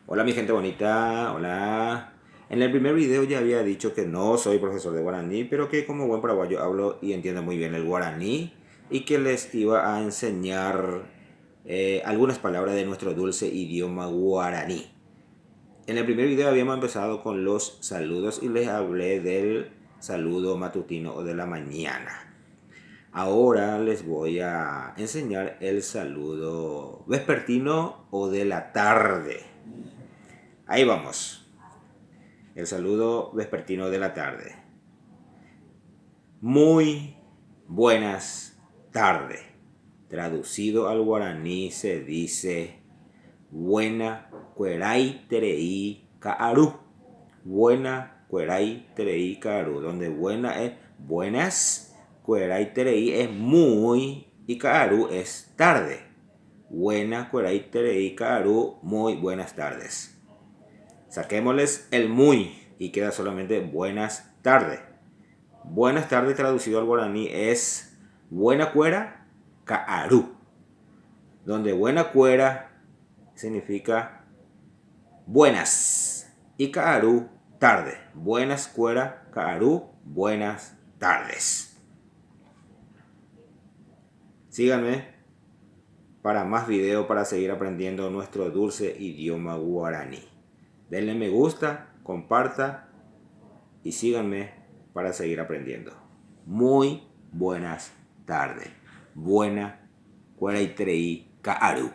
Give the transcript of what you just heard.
Hola mi gente bonita, hola. En el primer video ya había dicho que no soy profesor de guaraní, pero que como buen paraguayo hablo y entiendo muy bien el guaraní y que les iba a enseñar algunas palabras de nuestro dulce idioma guaraní. En el primer video habíamos empezado con los saludos y les hablé del saludo matutino o de la mañana. Ahora les voy a enseñar el saludo vespertino o de la tarde. Ahí vamos. El saludo vespertino de la tarde. Muy buenas tardes. Traducido al guaraní se dice buena cueray terei kaaru. Buena cueray terei kaaru. Donde buena es buenas, cueray terei es muy y kaaru es tarde. Buena cueray terei kaaru, muy buenas tardes. Saquémosles el muy y queda solamente buenas tardes. Buenas tardes traducido al guaraní es buena cuera kaaru. Donde buena cuera significa buenas y kaaru tarde. Buenas cuera kaaru, buenas tardes. Síganme para más videos para seguir aprendiendo nuestro dulce idioma guaraní. Denle me gusta, comparta y síganme para seguir aprendiendo. Muy buenas tardes. Buena cuera y kaaru.